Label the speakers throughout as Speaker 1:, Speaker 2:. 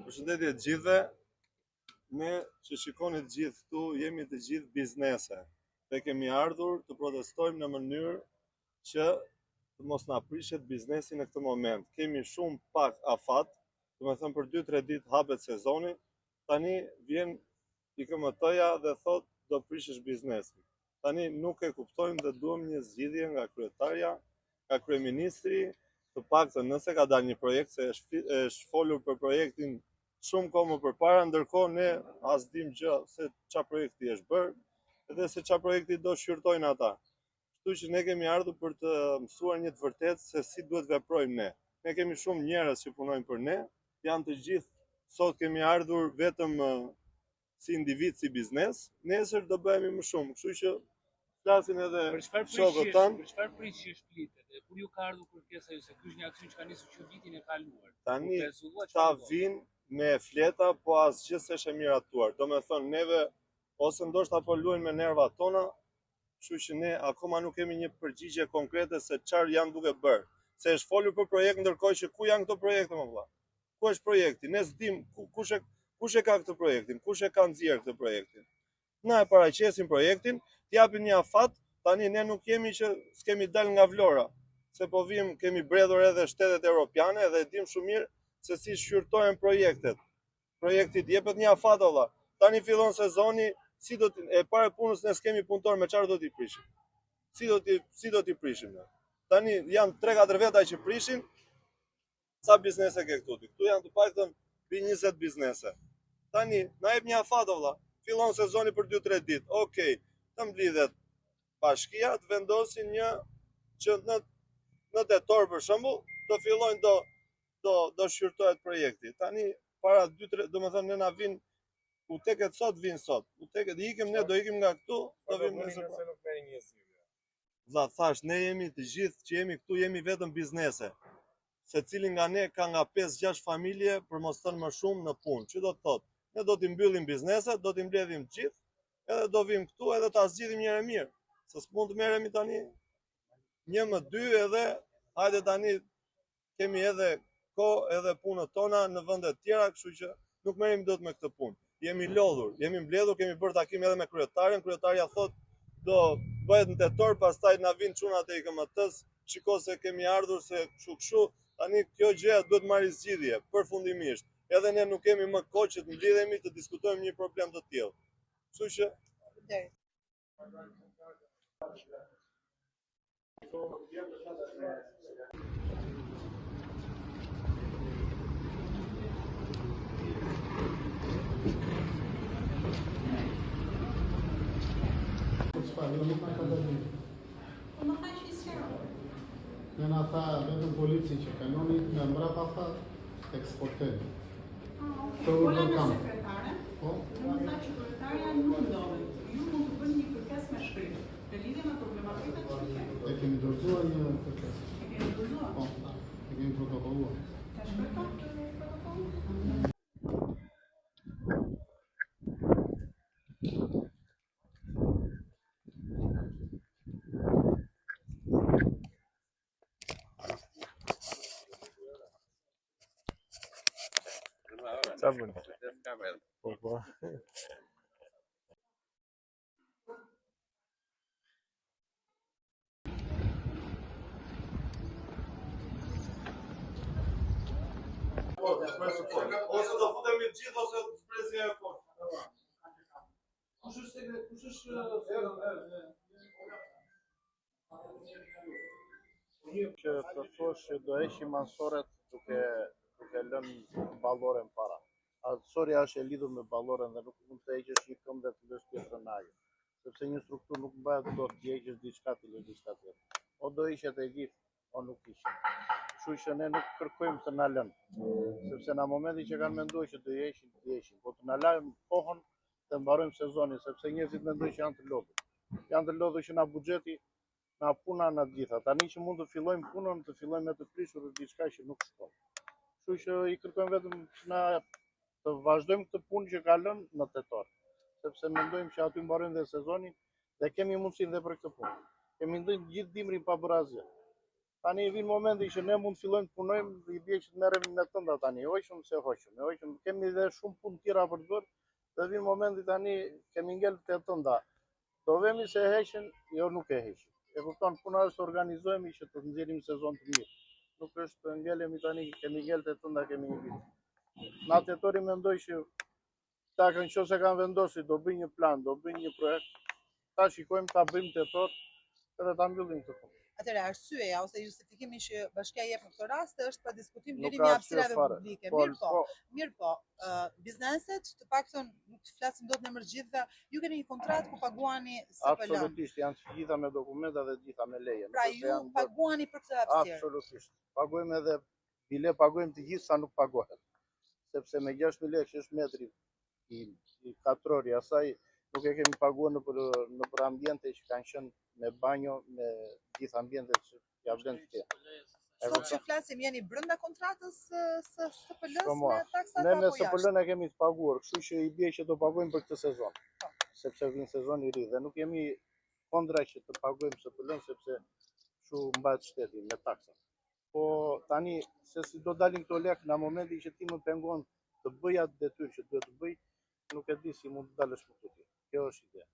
Speaker 1: Përshëndetje të gjithëve. Ne që shikoni të gjithë këtu jemi të gjithë biznese. Ne kemi ardhur të protestojmë në mënyrë që të mos na prishet biznesi në këtë moment. Kemi shumë pak afat, domethënë për 2-3 ditë hapet sezoni. Tani vjen IKMT-ja dhe thot do prishesh biznesin. Tani nuk e kuptojmë dhe duam një zgjidhje nga kryetarja, nga kryeministri, të paktën nëse ka dalë një projekt, se është folur për projektin shumë kohë më përpara, ndërkohë ne as dim gjë se çfarë projekti është bërë, edhe se çfarë projekti do shqyrtojnë ata. Kështu që ne kemi ardhur për të mësuar një të vërtetë se si duhet veprojmë ne. Ne kemi shumë njerëz që punojnë për ne, janë të gjithë, sot kemi ardhur vetëm si individ, si biznes, nesër do bëhemi më shumë. Kështu që flasin edhe shokët tanë.
Speaker 2: Për çfarë prishesh flitet? Kur ju ka ardhur kërkesa ju se ky është një aksion që ka nisur që vitin e kaluar?
Speaker 1: Tani ta vinë me fleta, po asgjë s'është e miratuar. Domethënë neve ose ndoshta po luajnë me nervat tona, kështu që ne akoma nuk kemi një përgjigje konkrete se çfarë janë duke bërë. Se është folur për projekt ndërkohë që ku janë këto projekte më vëlla? Ku është projekti? Ne s'dim kush e ka këtë projektin, kush e ka nxjerrë këtë projektin. Na e paraqesin projektin, t'japin një afat, tani ne nuk jemi që s'kemi dalë nga Vlora, se po vim kemi bredhur edhe shtetet europiane dhe dim shumë mirë se si shqyrtohen projektet. Projektit jepet një afat valla. Tani fillon sezoni, si do e para punës ne s'kemi punëtor, me çfarë do t'i prishim? Si do t'i prishim ne? Tani janë 3-4 veta që prishin. Sa biznese ke këtu? Këtu janë të paktën 20 biznese. Tani na jep një afat valla. Fillon sezoni për 2-3 ditë. Okej, të mblidhet bashkia të vendosin një që në tetor për shembull, do fillojnë do shqyrtohet projekti. Tani para 2-3, domethënë ne na vin u teket sot vin sot. U teket ikim ne, do ikim nga këtu, do vim nesër.
Speaker 3: Se nuk merr një zgjidhje.
Speaker 1: Valla thash, ne jemi të gjithë që jemi këtu, jemi vetëm biznese. Secili nga ne ka nga 5-6 familje, për mos thënë më shumë, në punë. Që do të thotë? Ne do t'i mbyllim bizneset, do t'i mbledhim gjithë, edhe do vim këtu edhe ta zgjidhim njëherë mirë. Se s'mund të merremi tani 1-2 edhe hajde tani kemi edhe kohë edhe punët tona në vende të tjera, kështu që nuk merremi dot me këtë punë. Jemi lodhur, jemi mbledhur, kemi bërë takim edhe me kryetaren, kryetaria thot do bëhet në tetor, pastaj na vin çunat e IKMT-s, shiko se kemi ardhur se kështu. Tani kjo gjë duhet marrë zgjidhje përfundimisht. Edhe ne nuk kemi më kohë që të mblidhemi të diskutojmë një problem të tillë. Kështu që
Speaker 4: Ne na tha vetëm polici që kanoni nga mbrapa tha eksportojnë.
Speaker 5: Pola me sekretare, dhe më tha që kryetarja nuk ndodhet. Ju mund të bëni një kërkesë me shkrim në lidhje me problematikën që kemi.
Speaker 4: E kemi dorëzuar një kërkesë.
Speaker 5: E kemi dorëzuar?
Speaker 4: Po, e kemi protokolluar.
Speaker 5: Ka shkruar protokoll?
Speaker 3: Sa bën?
Speaker 1: po. Ose do futemi të gjithë ose të presim e poshtë. Kush është
Speaker 6: që të thosh që do heqim ansoret duke lënë balloren para. Ansorja është e lidhur me balloren dhe nuk mund të heqësh një këmbë dhe të lësh tjetrën në ajër. Sepse një strukturë nuk bëhet dot të heqësh diçka të lësh diçka tjetër. O do ishet e gjithë, o nuk ishet. Kështu që ne nuk kërkojmë të na lënë. Sepse në momentin që kanë menduar që do heqin, të heqin. Po të na lajmë kohën të mbarojmë sezonin, sepse njerëzit mendojnë që janë të lodhur. Janë të lodhur që na buxheti, na puna, na gjitha. Tani që mund të fillojmë punën, të fillojmë me të prishur diçka që nuk shkon. Kështu që i kërkojmë vetëm që na të vazhdojmë këtë punë që ka lënë në tetor. Sepse mendojmë që aty mbarojmë dhe sezonin dhe kemi mundësinë dhe për këtë punë. Kemi ndonjë gjithë dimrin pa bërë asgjë. Tani vin momenti që ne mund të fillojmë të punojmë, i bie që të merremi me tënda tani, hoqëm se hoqëm, hoqëm, kemi edhe shumë punë tjera për të bërë, dhe vin momenti tani kemi ngel të tënda. Do vemi se heqin, jo nuk e heqin. E kupton, puna është të organizohemi që të nxjerrim sezon të mirë. Nuk është të ngelemi tani, kemi ngel të tënda, kemi një vit. Na tetori mendoj që ta nëse kanë vendosur do bëjnë një plan, do bëjnë një projekt, ta shikojmë ta bëjmë tetor edhe ta mbyllim këtë punë.
Speaker 7: Atëherë arsyeja ose justifikimi që bashkia jep në këtë rast është për diskutim
Speaker 6: Nuk
Speaker 7: vlerimi
Speaker 6: ka
Speaker 7: i
Speaker 6: arsye
Speaker 7: hapësirave
Speaker 6: fare.
Speaker 7: publike.
Speaker 6: Po,
Speaker 7: Mirë po, bizneset, të paktën nuk të flasim dot në emër të gjithëve, ju keni një kontratë ku paguani SPL.
Speaker 6: absolutisht, janë të gjitha me dokumenta dhe të gjitha me leje.
Speaker 7: Pra ju paguani për këtë hapësirë.
Speaker 6: Absolutisht. Paguajmë edhe bile paguajmë të gjithë sa nuk pagohet. Sepse me 6.000 lekë që është metri i katrori asaj nuk e kemi paguar në për ambiente që kanë qenë me banjo, me gjithë ambientet që ja vlen të tjera.
Speaker 7: Sot që flasim jeni brenda kontratës së SPL-s
Speaker 6: Po,
Speaker 7: me taksat
Speaker 6: ne me
Speaker 7: apo jashtë?
Speaker 6: SPL-n e kemi të paguar, kështu që i bie që do paguajmë për këtë sezon. Sepse vjen sezon i ri dhe nuk jemi kondra që të paguajmë SPL-n sepse kështu mbahet shteti me taksa. Po tani se si do dalin këto lekë në momentin që ti më pengon të bëj atë detyrë që duhet të bëj, nuk e di si mund të dalësh më këtu. Kjo është ide.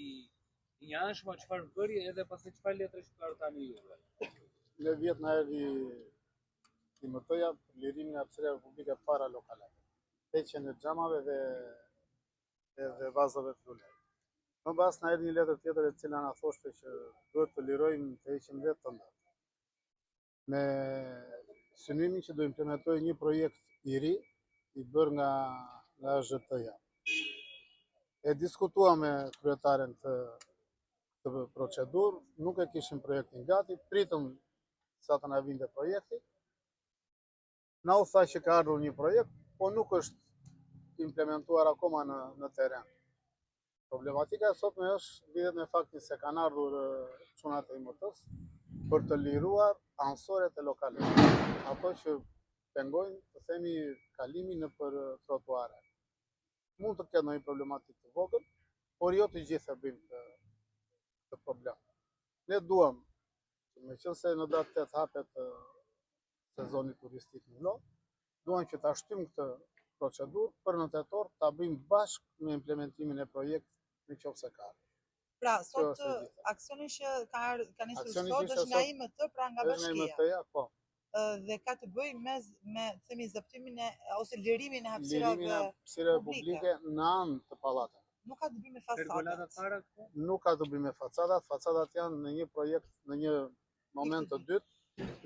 Speaker 2: I njanshme çfarë bëri edhe pastaj çfarë letre shkruar tani juve.
Speaker 4: Në vjet na erdhi timëtoja për lirimin e hapësirave publike para lokale. Heqjen e xhamave dhe vazave të lulet. Më pas na erdhi një letër tjetër e cila na thoshte që duhet të lirojmë të heqim vetë tëndat. Me synimin që do implementoj një projekt i ri i bërë nga ZHT-ja. E diskutua me kryetaren të procedurë, nuk e kishim projektin gati, pritëm sa të na vinte projekti. Na u tha që ka ardhur një projekt, po nuk është implementuar akoma në teren. Problematika e sotme është lidhet me faktin se kanë ardhur çunat e IMT-s për të liruar anësoret e lokale. Ato që pengojnë, të themi, kalimin nëpër trotuare. Mund të ketë ndonjë problematik të vogël, por jo të gjithë e bëjmë këtë problem. Ne duam, meqense në datë 8 hapet sezoni turistik në Lodh, duam që ta shtym këtë procedurë për në tetor ta bëjmë bashkë me implementimin e projektit nëse ka.
Speaker 7: Pra, sot aksioni që ka nisur sot është nga IMT, pra nga bashkia.
Speaker 4: Është nga IMT-ja, po.
Speaker 7: Dhe ka të bëjë me themi zbatimin ose lirimin e
Speaker 4: hapësirave publike në anë të pallatit.
Speaker 7: Nuk ka të bëjë me facadat.
Speaker 4: Nuk ka të bëjë me facadat. Facadat janë në një projekt, në një moment të dytë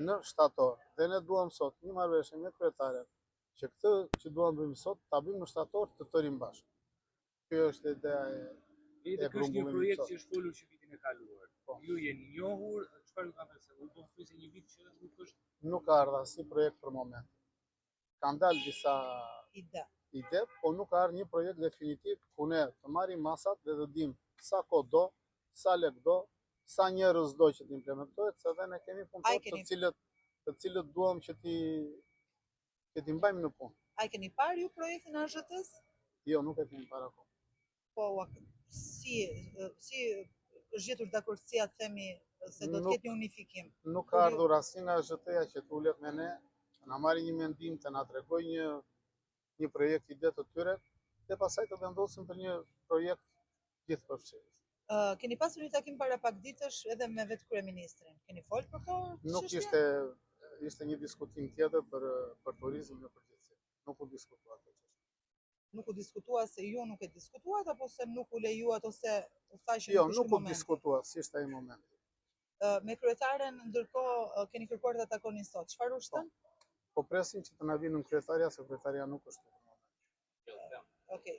Speaker 4: në shtator. Dhe ne duam sot një marrëveshje me kryetaren që këtë që duam bëjmë sot ta bëjmë në shtator të rim bashkë. Kjo është ideja
Speaker 2: e grumbullimit. Është një projekt që është folur që vitin e kaluar. Ju jeni njohur, çfarë ka thënë? U bë fryse një vit që nuk është.
Speaker 4: Nuk ka ardhur asnjë projekt për moment. Kanë dalë disa ide, po nuk ka ardhur një projekt definitiv ku ne të marrim masat dhe të dimë sa kohë do, sa lek do, sa njerëz do që të implementohet, se dhe ne kemi punëtorë të cilët duam që ti mbajmë në punë.
Speaker 7: A i keni parë ju projektin e AZHT-s?
Speaker 4: Jo, nuk e kemi parë akoma.
Speaker 7: Po, si është gjetur dakordësia të themi se do të ketë një unifikim?
Speaker 4: Nuk ka ardhur asnjë nga AZHT-ja që të ulet me ne, na marrë një mendim, të na tregoj një projekt ide të tyre, dhe pastaj të vendosim për një projekt gjithëpërfshirës.
Speaker 7: Keni pasur një takim para pak ditësh edhe me vetë kryeministrin. Keni folur për këtë?
Speaker 4: Nuk ishte një diskutim tjetër për turizmin në përgjithësi. Nuk u diskutua këtë çështje.
Speaker 7: Nuk u diskutua se ju nuk e diskutuat apo se nuk u lejuat ose u thashë
Speaker 4: jo, nuk u diskutua, si ishte ai momenti.
Speaker 7: Me kryetaren ndërkohë keni kërkuar të takoni sot. Çfarë u shton?
Speaker 4: Po presim që të na vinë në kryetarja, se kryetarja nuk është.
Speaker 7: Okej.